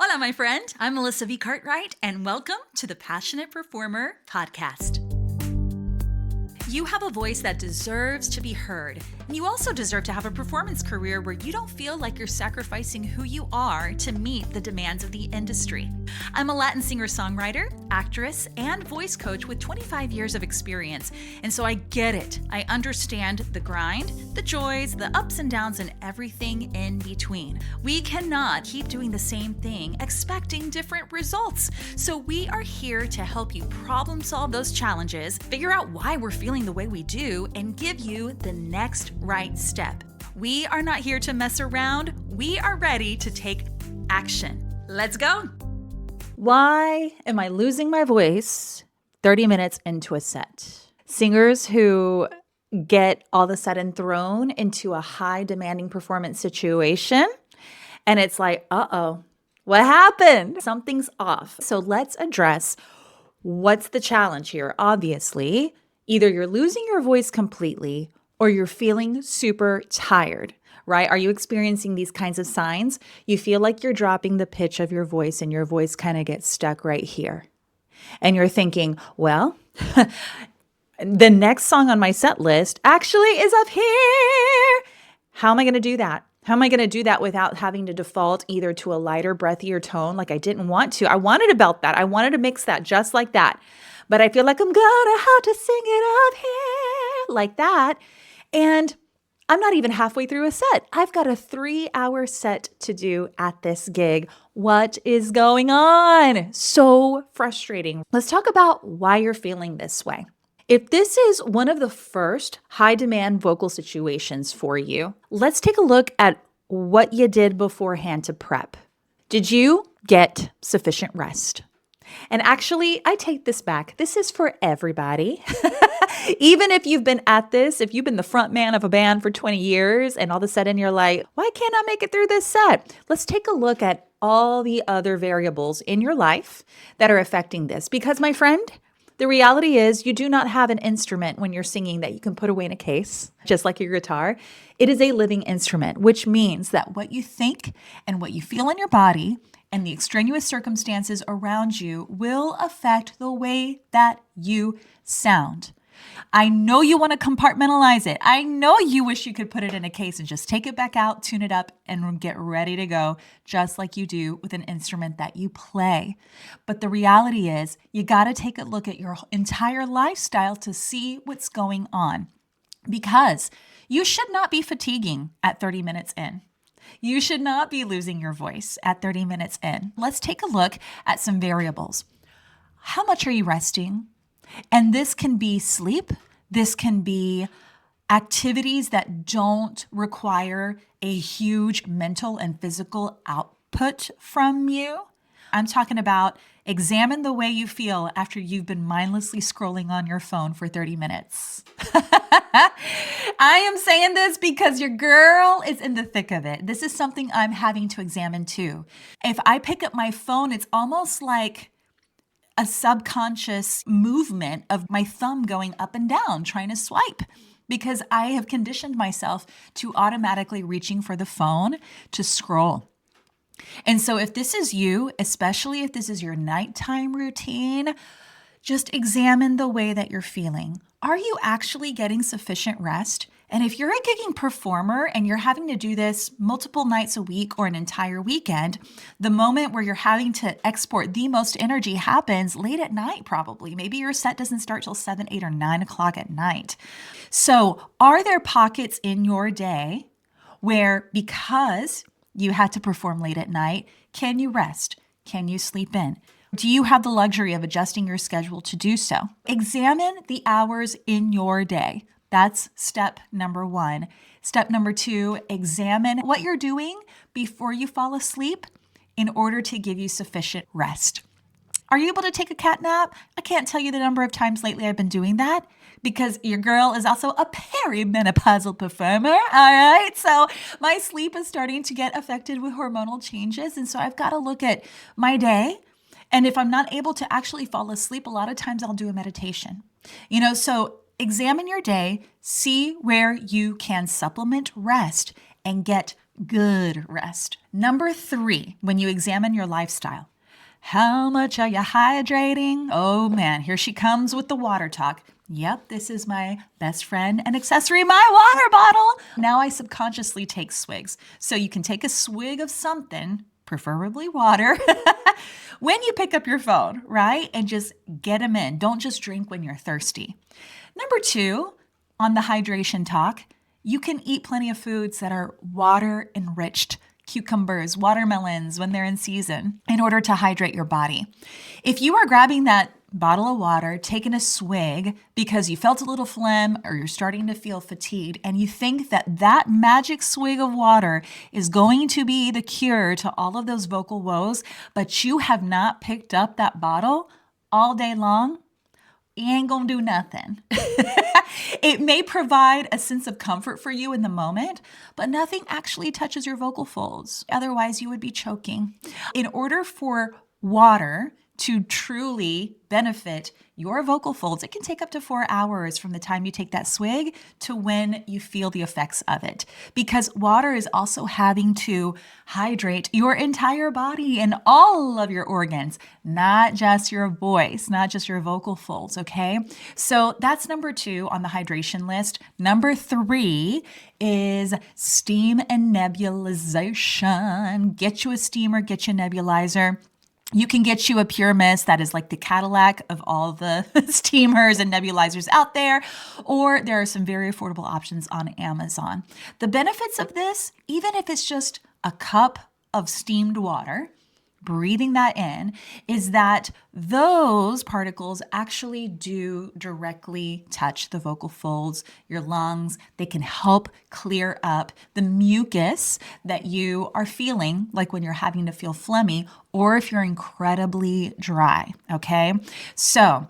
Hola, my friend. I'm Melissa V. Cartwright, and welcome to the Passionate Performer Podcast. You have a voice that deserves to be heard, and you also deserve to have a performance career where you don't feel like you're sacrificing who you are to meet the demands of the industry. I'm a Latin singer-songwriter, actress, and voice coach with 25 years of experience, and so I get it. I understand the grind, the joys, the ups and downs, and everything in between. We cannot keep doing the same thing, expecting different results. So we are here to help you problem solve those challenges, figure out why we're feeling the way we do, and give you the next right step. We are not here to mess around. We are ready to take action. Let's go. Why am I losing my voice 30 minutes into a set? Singers who get all of a sudden thrown into a high demanding performance situation, and it's like, uh-oh, what happened? Something's off. So let's address what's the challenge here. Obviously, either you're losing your voice completely or you're feeling super tired, right? Are you experiencing these kinds of signs? You feel like you're dropping the pitch of your voice and your voice kind of gets stuck right here. And you're thinking, well, the next song on my set list actually is up here. How am I going to do that? How am I going to do that without having to default either to a lighter, breathier tone like I didn't want to? I wanted to belt that. I wanted to mix that just like that. But I feel like I'm gonna have to sing it up here like that. And I'm not even halfway through a set. I've got a 3-hour set to do at this gig. What is going on? So frustrating. Let's talk about why you're feeling this way. If this is one of the first high demand vocal situations for you, let's take a look at what you did beforehand to prep. Did you get sufficient rest? And actually, I take this back. This is for everybody. Even if you've been at this, if you've been the front man of a band for 20 years and all of a sudden you're like, why can't I make it through this set? Let's take a look at all the other variables in your life that are affecting this. Because my friend, the reality is you do not have an instrument when you're singing that you can put away in a case, just like your guitar. It is a living instrument, which means that what you think and what you feel in your body and the extraneous circumstances around you will affect the way that you sound. I know you want to compartmentalize it. I know you wish you could put it in a case and just take it back out, tune it up, and get ready to go, just like you do with an instrument that you play. But the reality is, you got to take a look at your entire lifestyle to see what's going on, because you should not be fatiguing at 30 minutes in. You should not be losing your voice at 30 minutes in. Let's take a look at some variables. How much are you resting? And this can be sleep. This can be activities that don't require a huge mental and physical output from you. I'm talking about examine the way you feel after you've been mindlessly scrolling on your phone for 30 minutes. I am saying this because your girl is in the thick of it. This is something I'm having to examine too. If I pick up my phone, it's almost like a subconscious movement of my thumb going up and down, trying to swipe, because I have conditioned myself to automatically reaching for the phone to scroll. And so if this is you, especially if this is your nighttime routine, just examine the way that you're feeling. Are you actually getting sufficient rest? And if you're a gigging performer and you're having to do this multiple nights a week or an entire weekend, the moment where you're having to export the most energy happens late at night, probably. Maybe your set doesn't start till 7, 8, or 9 o'clock at night. So are there pockets in your day where, because you had to perform late at night, can you rest? Can you sleep in? Do you have the luxury of adjusting your schedule to do so? Examine the hours in your day. That's step number 1. Step number 2, examine what you're doing before you fall asleep in order to give you sufficient rest. Are you able to take a cat nap? I can't tell you the number of times lately I've been doing that because your girl is also a perimenopausal performer, all right? So my sleep is starting to get affected with hormonal changes, and so I've got to look at my day. And if I'm not able to actually fall asleep, a lot of times I'll do a meditation. So examine your day, see where you can supplement rest and get Good rest. Number 3, when you examine your lifestyle, how much are you hydrating? Oh man, here she comes with the water talk. Yep, this is my best friend and accessory, my water bottle. Now I subconsciously take swigs. So you can take a swig of something, preferably water, when you pick up your phone, right? And just get them in. Don't just drink when you're thirsty. Number 2, on the hydration talk, you can eat plenty of foods that are water enriched. Cucumbers, watermelons when they're in season in order to hydrate your body. If you are grabbing that bottle of water, taking a swig because you felt a little phlegm or you're starting to feel fatigued, and you think that that magic swig of water is going to be the cure to all of those vocal woes, but you have not picked up that bottle all day long, you ain't gonna do nothing. It may provide a sense of comfort for you in the moment, but nothing actually touches your vocal folds. Otherwise, you would be choking. In order for water to truly benefit your vocal folds, it can take up to 4 hours from the time you take that swig to when you feel the effects of it. Because water is also having to hydrate your entire body and all of your organs, not just your voice, not just your vocal folds, okay? So that's number 2 on the hydration list. Number 3 is steam and nebulization. Get you a steamer, get you a nebulizer. You can get you a Pure Mist that is like the Cadillac of all the steamers and nebulizers out there, or there are some very affordable options on Amazon. The benefits of this, even if it's just a cup of steamed water, breathing that in, is that those particles actually do directly touch the vocal folds, your lungs. They can help clear up the mucus that you are feeling, like when you're having to feel phlegmy or if you're incredibly dry, okay? So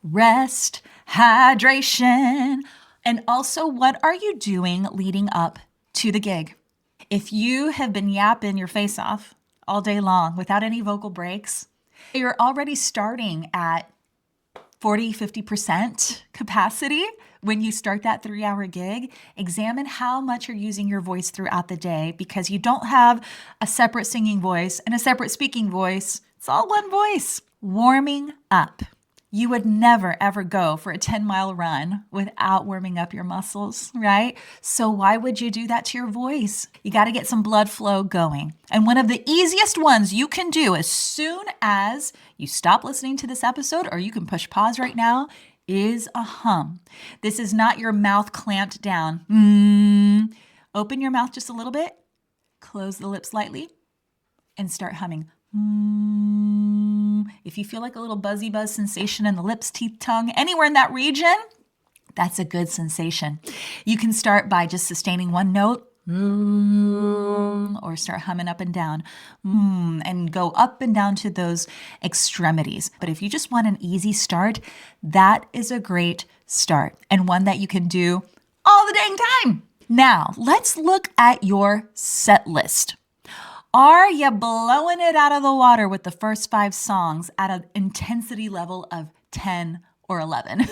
rest, hydration, and also what are you doing leading up to the gig? If you have been yapping your face off all day long without any vocal breaks, you're already starting at 40-50% capacity when you start that 3-hour gig. Examine how much you're using your voice throughout the day, because you don't have a separate singing voice and a separate speaking voice. It's all one voice. Warming up. You would never, ever go for a 10-mile run without warming up your muscles, right? So why would you do that to your voice? You got to get some blood flow going. And one of the easiest ones you can do as soon as you stop listening to this episode, or you can push pause right now, is a hum. This is not your mouth clamped down. Open your mouth just a little bit, close the lips slightly, and start humming. If you feel like a little buzzy buzz sensation in the lips, teeth, tongue, anywhere in that region, that's a good sensation. You can start by just sustaining one note, or start humming up and down, and go up and down to those extremities. But if you just want an easy start, that is a great start, and one that you can do all the dang time. Now, let's look at your set list. Are you blowing it out of the water with the first 5 songs at an intensity level of 10 or 11?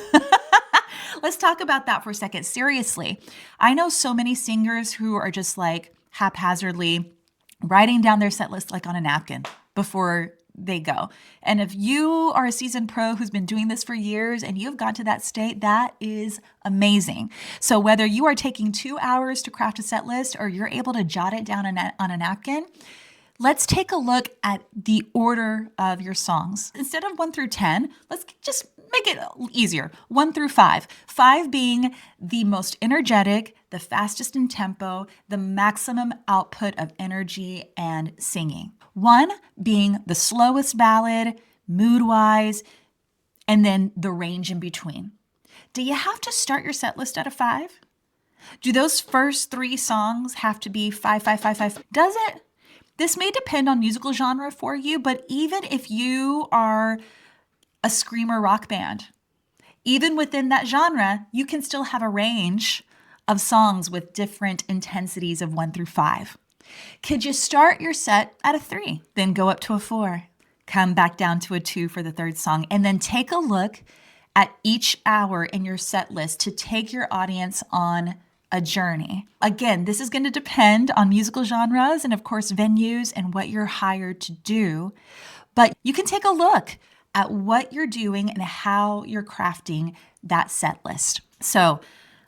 Let's talk about that for a second. Seriously, I know so many singers who are just like haphazardly writing down their set list like on a napkin before they go. And if you are a seasoned pro who's been doing this for years and you've got to that state, that is amazing. So whether you are taking 2 hours to craft a set list or you're able to jot it down on a napkin, let's take a look at the order of your songs. Instead of 1 through 10, let's just make it easier. 1 through 5. 5 being the most energetic, the fastest in tempo, the maximum output of energy and singing. 1 being the slowest ballad, mood-wise, and then the range in between. Do you have to start your set list at a 5? Do those first 3 songs have to be 5, 5, 5, 5? Does it? This may depend on musical genre for you, but even if you are a screamer rock band, even within that genre, you can still have a range of songs with different intensities of 1 through 5. Could you start your set at a 3, then go up to a 4, come back down to a 2 for the 3rd song, and then take a look at each hour in your set list to take your audience on a journey. Again, this is going to depend on musical genres and, of course, venues and what you're hired to do. But you can take a look at what you're doing and how you're crafting that set list. So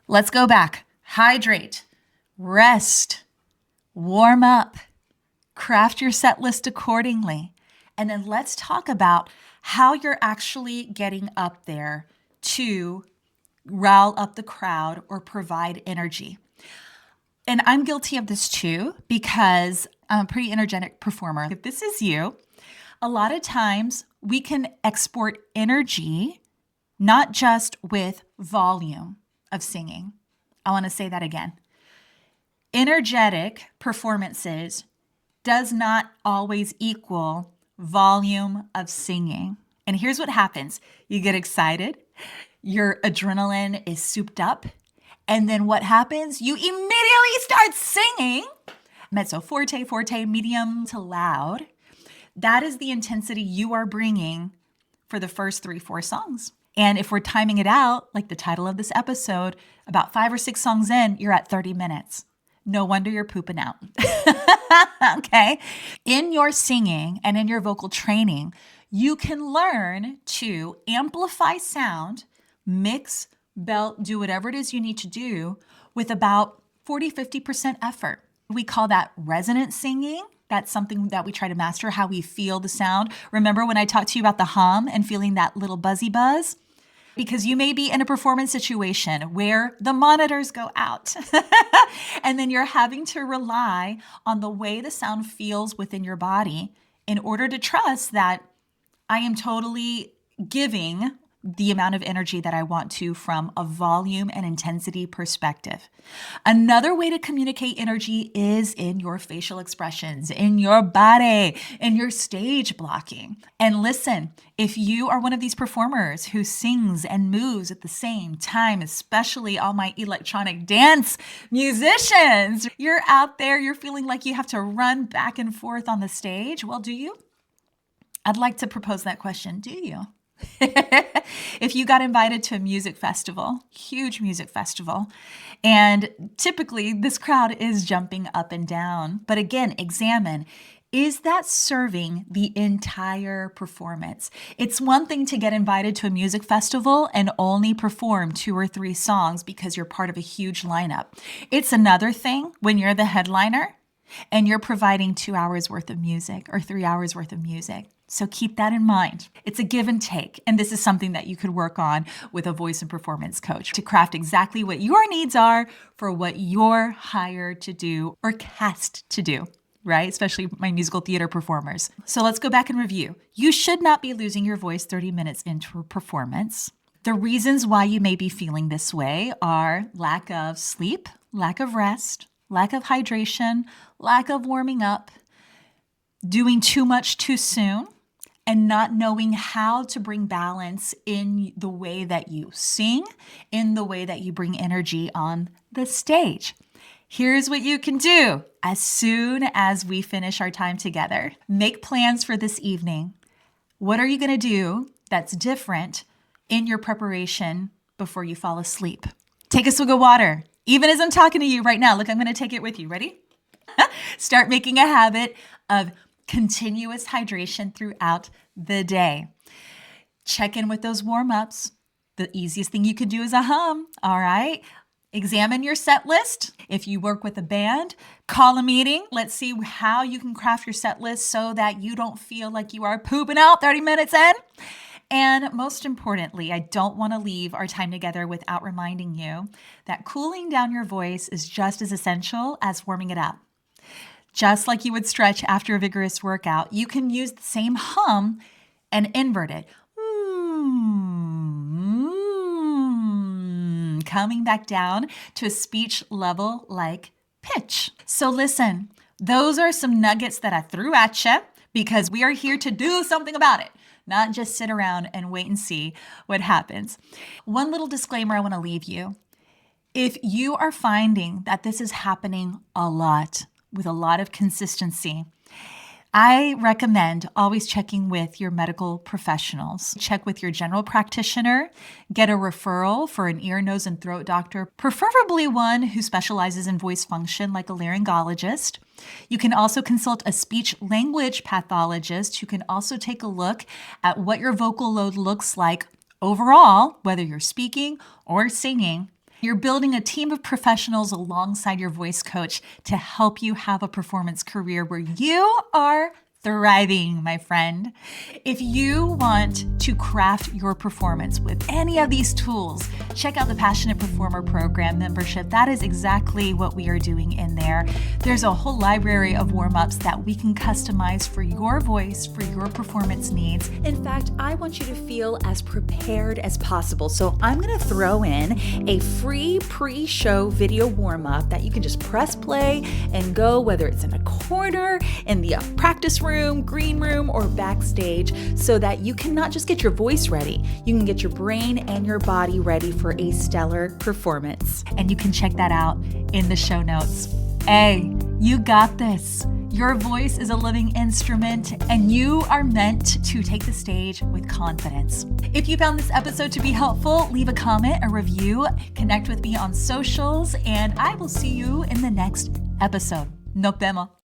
let's go back. Hydrate, rest, warm up, craft your set list accordingly. And then let's talk about how you're actually getting up there to rile up the crowd or provide energy. And I'm guilty of this too, because I'm a pretty energetic performer. If this is you, a lot of times we can export energy, not just with volume of singing. I want to say that again. Energetic performances does not always equal volume of singing. And here's what happens. You get excited. Your adrenaline is souped up. And then what happens? You immediately start singing. Mezzo forte, forte, medium to loud. That is the intensity you are bringing for the first 3-4 songs. And if we're timing it out, like the title of this episode, about 5 or 6 songs in, you're at 30 minutes. No wonder you're pooping out. Okay? In your singing and in your vocal training, you can learn to amplify sound, mix, belt, do whatever it is you need to do with about 40-50% effort. We call that resonant singing. That's something that we try to master, how we feel the sound. Remember when I talked to you about the hum and feeling that little buzzy buzz? Because you may be in a performance situation where the monitors go out and then you're having to rely on the way the sound feels within your body in order to trust that I am totally giving the amount of energy that I want to from a volume and intensity perspective. Another way to communicate energy is in your facial expressions, in your body, in your stage blocking. And listen, if you are one of these performers who sings and moves at the same time, especially all my electronic dance musicians, you're out there, you're feeling like you have to run back and forth on the stage. Well, do you? I'd like to propose that question. Do you? If you got invited to a music festival, huge music festival, and typically this crowd is jumping up and down, but again, examine, is that serving the entire performance? It's one thing to get invited to a music festival and only perform 2 or 3 songs because you're part of a huge lineup. It's another thing when you're the headliner and you're providing 2 hours worth of music or 3 hours worth of music. So keep that in mind. It's a give and take. And this is something that you could work on with a voice and performance coach to craft exactly what your needs are for what you're hired to do or cast to do, right? Especially my musical theater performers. So let's go back and review. You should not be losing your voice 30 minutes into a performance. The reasons why you may be feeling this way are lack of sleep, lack of rest, lack of hydration, lack of warming up, doing too much too soon, and not knowing how to bring balance in the way that you sing, in the way that you bring energy on the stage. Here's what you can do as soon as we finish our time together. Make plans for this evening. What are you going to do that's different in your preparation before you fall asleep? Take a swig of water. Even as I'm talking to you right now, look, I'm going to take it with you. Ready? Start making a habit of continuous hydration throughout the day. Check in with those warm-ups. The easiest thing you could do is a hum, all right? Examine your set list. If you work with a band, call a meeting. Let's see how you can craft your set list so that you don't feel like you are pooping out 30 minutes in. And most importantly, I don't want to leave our time together without reminding you that cooling down your voice is just as essential as warming it up. Just like you would stretch after a vigorous workout, you can use the same hum and invert it. Coming back down to a speech level like pitch. So listen, those are some nuggets that I threw at you because we are here to do something about it, not just sit around and wait and see what happens. One little disclaimer I want to leave you. If you are finding that this is happening a lot, with a lot of consistency, I recommend always checking with your medical professionals. Check with your general practitioner, get a referral for an ear, nose, and throat doctor, preferably one who specializes in voice function like a laryngologist. You can also consult a speech language pathologist who can also take a look at what your vocal load looks like overall, whether you're speaking or singing. You're building a team of professionals alongside your voice coach to help you have a performance career where you are thriving, my friend. If you want to craft your performance with any of these tools, check out the Passionate Performer Program membership. That is exactly what we are doing in there. There's a whole library of warm-ups that we can customize for your voice, for your performance needs. In fact, I want you to feel as prepared as possible. So I'm going to throw in a free pre-show video warm-up that you can just press play and go, whether it's in a corner, in the practice room, green room, or backstage, so that you can not just get your voice ready, you can get your brain and your body ready for a stellar performance. And you can check that out in the show notes. Hey, you got this. Your voice is a living instrument, and you are meant to take the stage with confidence. If you found this episode to be helpful, leave a comment, a review, connect with me on socials, and I will see you in the next episode. Nos vemos.